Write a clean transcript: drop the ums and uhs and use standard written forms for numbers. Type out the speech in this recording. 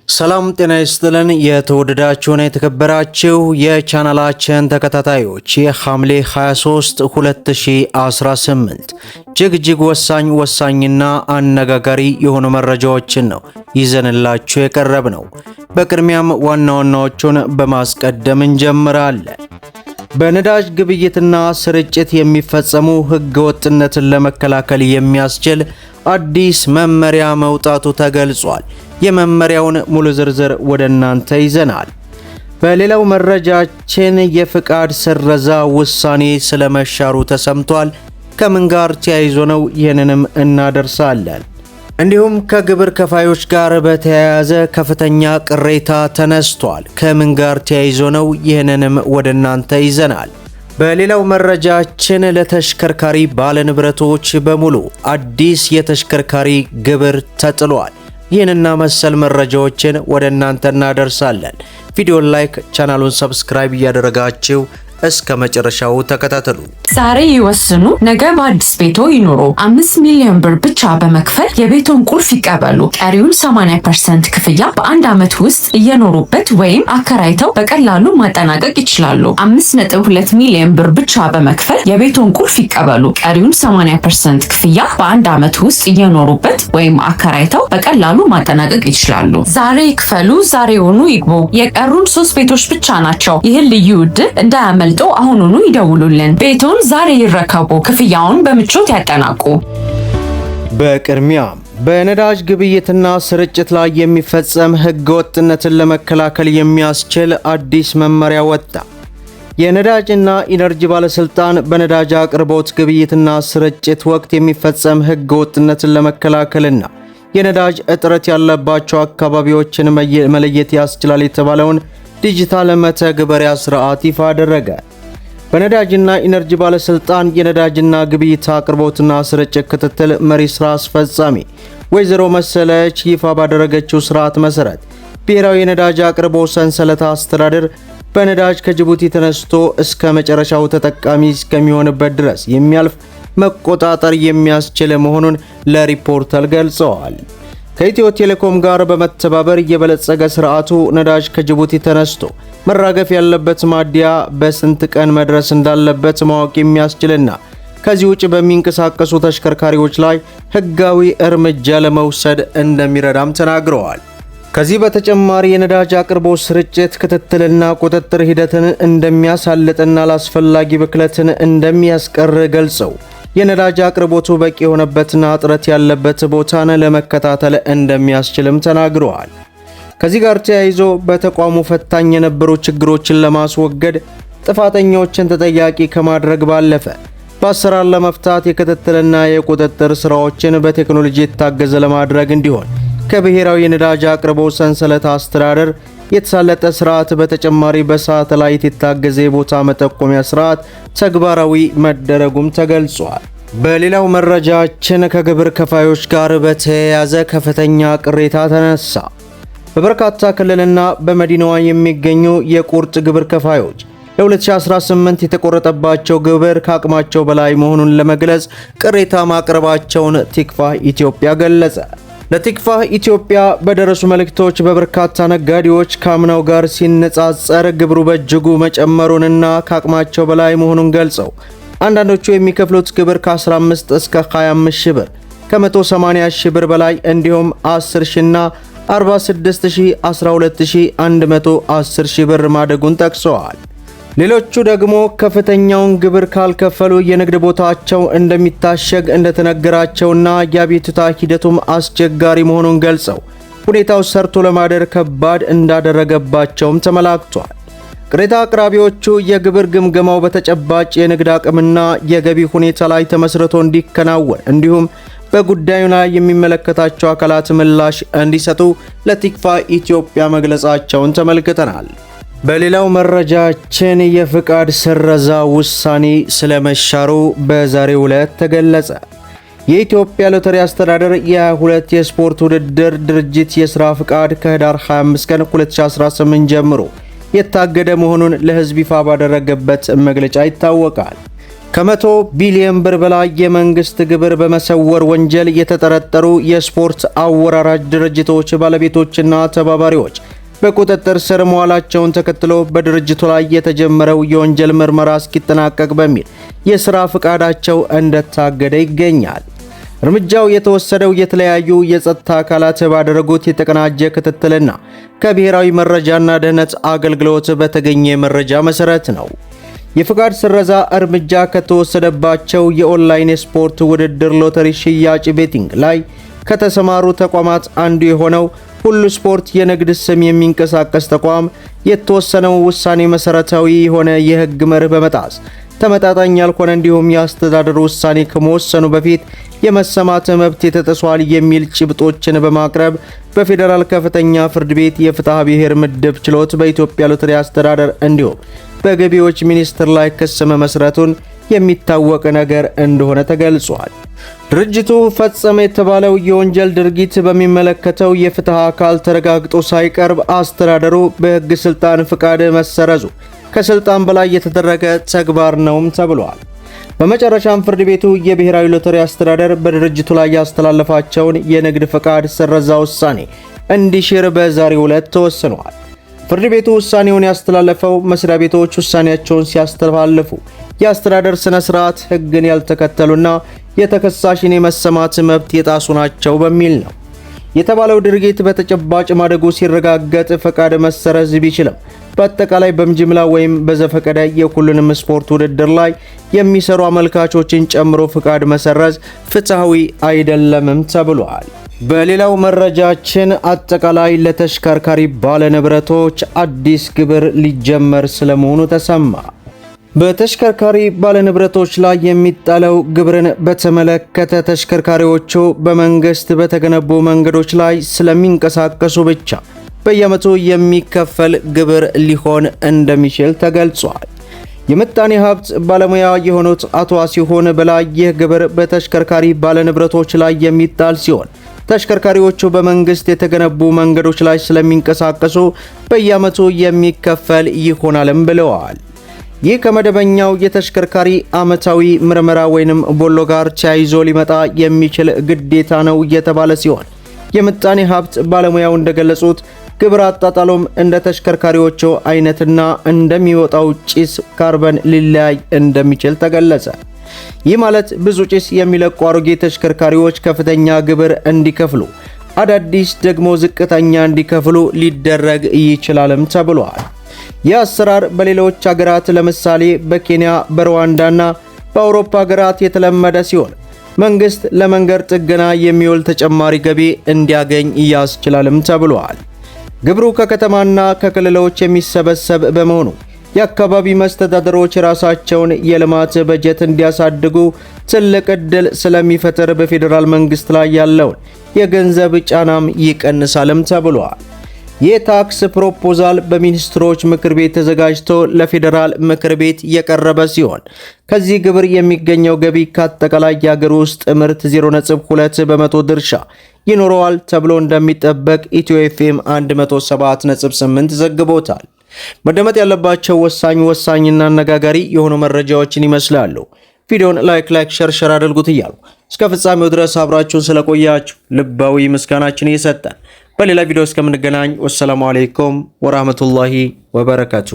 ሰላም ጤና ይስጥልን። የተወደዳችሁና የተከበራችሁ የቻናላችን ተከታታዮች የሐምሌ 23 2018 እጅግ ወሳኝና አነጋጋሪ የሆኑ መረጃዎችን ነው ይዘንላችሁ የቀረብ ነው። በቅድሚያም ዋና ዋናዎቹን በማስቀደም እንጀምራለን። በነዳጅ ግብይትና ስርጭት የሚፈጸሙ ህገወጥነትን ለመከላከል የሚያስችል አዲስ መመሪያ መውጣቱ ተገልጿል። የመመሪያውን ሙሉ ዝርዝር ወደ እናንተ ይዘናል። በሌላው መረጃችን የፍቃድ ስረዛ ውሳኔ ስለመሻሩ ተሰምቷል። ከምን ጋር ተያይዞ ነው? ይህንንም እናደርሳለን። እንዲሁም ከግብር ከፋዮች ጋር በተያያዘ ከፍተኛ ቅሬታ ተነስቷል። ከምን ጋር ተያይዞ ነው? ይህንንም ወደ እናንተ ይዘናል። በሌላው መረጃችን ለተሽከርካሪ ባለንብረቶች በሙሉ አዲስ የተሽከርካሪ ግብር ተጥሏል። ይህንና መሰል መረጃዎችን ወደ እናንተ እናደርሳለን። ቪዲዮን ላይክ፣ ቻናሉን ሰብስክራይብ እያደረጋችሁ እስከ መጨረሻው ተከታተሉ። ዛሬ ይወስኑ፣ ነገ በአዲስ ቤቶ ይኖሩ። 5 ሚሊዮን ብር ብቻ በመክፈል የቤቶን ቁልፍ ይቀበሉ። ቀሪውን 80% ክፍያ በአንድ ዓመት ውስጥ እየኖሩበት ወይም አከራይተው በቀላሉ ማጠናቀቅ ይችላሉ። 5.2 ሚሊዮን ብር ብቻ በመክፈል የቤቶን ቁልፍ ይቀበሉ። ቀሪውን 80% ክፍያ በአንድ ዓመት ውስጥ እየኖሩበት ወይም አከራይተው በቀላሉ ማጠናቀቅ ይችላሉ። ዛሬ ይክፈሉ፣ ዛሬውኑ ይግቡ። የቀሩን 3 ቤቶች ብቻ ናቸው። ይህን ልዩ ዕድል እንዳያመልጡ አሁኑኑ ይደውሉልን። ቤቶን ዛሬ ይረከቡ። ክፍያውን በምቾት ያጠናቁ። በቅድሚያም በነዳጅ ግብይትና ስርጭት ላይ የሚፈጸም ህገወጥነትን ለመከላከል የሚያስችል አዲስ መመሪያ ወጣ። የነዳጅና ኢነርጂ ባለስልጣን በነዳጅ አቅርቦት ግብይትና ስርጭት ወቅት የሚፈጸም ህገወጥነትን ለመከላከልና የነዳጅ እጥረት ያለባቸው አካባቢዎችን መለየት ያስችላል የተባለውን ዲጂታል መተግበሪያ ስርዓት ይፋ አደረገ። በነዳጅና ኢነርጂ ባለስልጣን የነዳጅና ግብይት አቅርቦትና ስርጭት ክትትል መሪ ስራ አስፈጻሚ ወይዘሮ መሰለች ይፋ ባደረገችው ስርዓት መሰረት ብሔራዊ የነዳጅ አቅርቦት ሰንሰለት አስተዳደር በነዳጅ ከጅቡቲ ተነስቶ እስከ መጨረሻው ተጠቃሚ እስከሚሆንበት ድረስ የሚያልፍ መቆጣጠር የሚያስችል መሆኑን ለሪፖርተር ገልጸዋል። ከኢትዮ ቴሌኮም ጋር በመተባበር የበለጸገ ስርዓቱ ነዳጅ ከጅቡቲ ተነስቶ መራገፍ ያለበት ማደያ በስንት ቀን መድረስ እንዳለበት ማወቅ የሚያስችልና ከዚህ ውጭ በሚንቀሳቀሱ ተሽከርካሪዎች ላይ ህጋዊ እርምጃ ለመውሰድ እንደሚረዳም ተናግረዋል። ከዚህ በተጨማሪ የነዳጅ አቅርቦት ስርጭት ክትትልና ቁጥጥር ሂደትን እንደሚያሳልጥና ላስፈላጊ ብክለትን እንደሚያስቀር ገልጸው የነዳጅ አቅርቦቱ በቂ የሆነበትና እጥረት ያለበት ቦታን ለመከታተል እንደሚያስችልም ተናግረዋል። ከዚህ ጋር ተያይዞ በተቋሙ ፈታኝ የነበሩ ችግሮችን ለማስወገድ ጥፋተኞችን ተጠያቂ ከማድረግ ባለፈ በአሰራር ለመፍታት የክትትልና የቁጥጥር ስራዎችን በቴክኖሎጂ የታገዘ ለማድረግ እንዲሆን ከብሔራዊ የነዳጅ አቅርቦት ሰንሰለት አስተዳደር የተሳለጠ ስርዓት በተጨማሪ በሳተላይት የታገዘ የቦታ መጠቆሚያ ስርዓት ተግባራዊ መደረጉም ተገልጿል። በሌላው መረጃችን ከግብር ከፋዮች ጋር በተያያዘ ከፍተኛ ቅሬታ ተነሳ። በበርካታ ክልልና በመዲናዋ የሚገኙ የቁርጥ ግብር ከፋዮች ለ2018 የተቆረጠባቸው ግብር ከአቅማቸው በላይ መሆኑን ለመግለጽ ቅሬታ ማቅረባቸውን ቲክቫህ ኢትዮጵያ ገለጸ። ለቲክቫህ ኢትዮጵያ በደረሱ መልእክቶች በርካታ ነጋዴዎች ከአምናው ጋር ሲነጻጸር ግብሩ በእጅጉ መጨመሩንና ከአቅማቸው በላይ መሆኑን ገልጸው አንዳንዶቹ የሚከፍሉት ግብር ከ15 እስከ 25 ሺህ ብር፣ ከ180 ሺህ ብር በላይ እንዲሁም 10 ሺና 46 ሺህ፣ 12 ሺህ፣ 110 ሺህ ብር ማደጉን ጠቅሰዋል። ሌሎቹ ደግሞ ከፍተኛውን ግብር ካልከፈሉ የንግድ ቦታቸው እንደሚታሸግ እንደተነገራቸውና የአቤቱታ ሂደቱም አስቸጋሪ መሆኑን ገልጸው ሁኔታው ሰርቶ ለማደር ከባድ እንዳደረገባቸውም ተመላክቷል። ቅሬታ አቅራቢዎቹ የግብር ግምገማው በተጨባጭ የንግድ አቅምና የገቢ ሁኔታ ላይ ተመስርቶ እንዲከናወን እንዲሁም በጉዳዩ ላይ የሚመለከታቸው አካላት ምላሽ እንዲሰጡ ለቲክቫህ ኢትዮጵያ መግለጻቸውን ተመልክተናል። በሌላው መረጃችን የፍቃድ ስረዛ ውሳኔ ስለመሻሩ በዛሬው ዕለት ተገለጸ። የኢትዮጵያ ሎተሪ አስተዳደር የ22 የስፖርት ውድድር ድርጅት የሥራ ፍቃድ ከህዳር 25 ቀን 2018 ጀምሮ የታገደ መሆኑን ለሕዝብ ይፋ ባደረገበት መግለጫ ይታወቃል። ከ100 ቢሊዮን ብር በላይ የመንግስት ግብር በመሰወር ወንጀል የተጠረጠሩ የስፖርት አወራራጅ ድርጅቶች ባለቤቶችና ተባባሪዎች በቁጥጥር ስር መዋላቸውን ተከትሎ በድርጅቱ ላይ የተጀመረው የወንጀል ምርመራ እስኪጠናቀቅ በሚል የሥራ ፍቃዳቸው እንደታገደ ይገኛል። እርምጃው የተወሰደው የተለያዩ የጸጥታ አካላት ባደረጉት የተቀናጀ ክትትልና ከብሔራዊ መረጃና ደህንነት አገልግሎት በተገኘ መረጃ መሠረት ነው። የፍቃድ ስረዛ እርምጃ ከተወሰደባቸው የኦንላይን የስፖርት ውድድር ሎተሪ ሽያጭ ቤቲንግ ላይ ከተሰማሩ ተቋማት አንዱ የሆነው ሁሉ ስፖርት የንግድ ስም የሚንቀሳቀስ ተቋም የተወሰነው ውሳኔ መሰረታዊ የሆነ የሕግ መርህ በመጣስ ተመጣጣኝ ያልሆነ እንዲሁም የአስተዳደር ውሳኔ ከመወሰኑ በፊት የመሰማት መብት የተጥሷል የሚል ጭብጦችን በማቅረብ በፌዴራል ከፍተኛ ፍርድ ቤት የፍትሐ ብሔር ምድብ ችሎት በኢትዮጵያ ሎተሪ አስተዳደር እንዲሁም በገቢዎች ሚኒስቴር ላይ ክስ መመስረቱን የሚታወቅ ነገር እንደሆነ ተገልጿል። ድርጅቱ ፈጸመ የተባለው የወንጀል ድርጊት በሚመለከተው የፍትህ አካል ተረጋግጦ ሳይቀርብ አስተዳደሩ በሕግ ስልጣን ፍቃድ መሰረዙ ከስልጣን በላይ የተደረገ ተግባር ነውም ተብሏል። በመጨረሻም ፍርድ ቤቱ የብሔራዊ ሎተሪ አስተዳደር በድርጅቱ ላይ ያስተላለፋቸውን የንግድ ፍቃድ ስረዛ ውሳኔ እንዲሽር በዛሬው ዕለት ተወስኗል። ፍርድ ቤቱ ውሳኔውን ያስተላለፈው መስሪያ ቤቶች ውሳኔያቸውን ሲያስተላልፉ የአስተዳደር ስነ ስርዓት ሕግን ያልተከተሉና የተከሳሽን የመሰማት መብት የጣሱ ናቸው በሚል ነው። የተባለው ድርጊት በተጨባጭ ማደጉ ሲረጋገጥ ፈቃድ መሰረዝ ቢችልም በአጠቃላይ በጅምላ ወይም በዘፈቀደ የሁሉንም ስፖርት ውድድር ላይ የሚሰሩ አመልካቾችን ጨምሮ ፍቃድ መሰረዝ ፍትሐዊ አይደለምም ተብሏል። በሌላው መረጃችን አጠቃላይ ለተሽከርካሪ ባለንብረቶች አዲስ ግብር ሊጀመር ስለመሆኑ ተሰማ። በተሽከርካሪ ባለንብረቶች ላይ የሚጣለው ግብርን በተመለከተ ተሽከርካሪዎቹ በመንግስት በተገነቡ መንገዶች ላይ ስለሚንቀሳቀሱ ብቻ በየዓመቱ የሚከፈል ግብር ሊሆን እንደሚችል ተገልጿል። የምጣኔ ሀብት ባለሙያ የሆኑት አቶ ሲሆን በላይ ይህ ግብር በተሽከርካሪ ባለንብረቶች ላይ የሚጣል ሲሆን ተሽከርካሪዎቹ በመንግስት የተገነቡ መንገዶች ላይ ስለሚንቀሳቀሱ በየዓመቱ የሚከፈል ይሆናልም ብለዋል። ይህ ከመደበኛው የተሽከርካሪ ዓመታዊ ምርመራ ወይንም ቦሎ ጋር ተያይዞ ሊመጣ የሚችል ግዴታ ነው የተባለ ሲሆን የምጣኔ ሀብት ባለሙያው እንደገለጹት ግብር አጣጣሎም እንደ ተሽከርካሪዎቹ አይነትና እንደሚወጣው ጭስ ካርበን ሊለያይ እንደሚችል ተገለጸ። ይህ ማለት ብዙ ጭስ የሚለቁ አሮጌ ተሽከርካሪዎች ከፍተኛ ግብር እንዲከፍሉ፣ አዳዲስ ደግሞ ዝቅተኛ እንዲከፍሉ ሊደረግ ይችላልም ተብሏል። ይህ አሰራር በሌሎች ሀገራት ለምሳሌ በኬንያ፣ በሩዋንዳና በአውሮፓ ሀገራት የተለመደ ሲሆን መንግስት ለመንገድ ጥገና የሚውል ተጨማሪ ገቢ እንዲያገኝ ያስችላልም ተብሏል። ግብሩ ከከተማና ከክልሎች የሚሰበሰብ በመሆኑ የአካባቢ መስተዳድሮች ራሳቸውን የልማት በጀት እንዲያሳድጉ ትልቅ ዕድል ስለሚፈጥር በፌዴራል መንግስት ላይ ያለውን የገንዘብ ጫናም ይቀንሳልም ተብሏል። የታክስ ፕሮፖዛል በሚኒስትሮች ምክር ቤት ተዘጋጅቶ ለፌዴራል ምክር ቤት የቀረበ ሲሆን ከዚህ ግብር የሚገኘው ገቢ ከአጠቃላይ የሀገር ውስጥ ምርት 0.2 በመቶ ድርሻ ይኖረዋል ተብሎ እንደሚጠበቅ ኢትዮ ኤፍኤም 107.8 ዘግቦታል። መደመጥ ያለባቸው ወሳኝና አነጋጋሪ የሆኑ መረጃዎችን ይመስላሉ። ቪዲዮን ላይክ ሸር አድርጉት እያሉ እስከ ፍጻሜው ድረስ አብራችሁን ስለቆያችሁ ልባዊ ምስጋናችን እየሰጠን በሌላ ቪዲዮ እስከምንገናኝ ወሰላሙ አለይኩም ወራህመቱላሂ ወበረካቱ።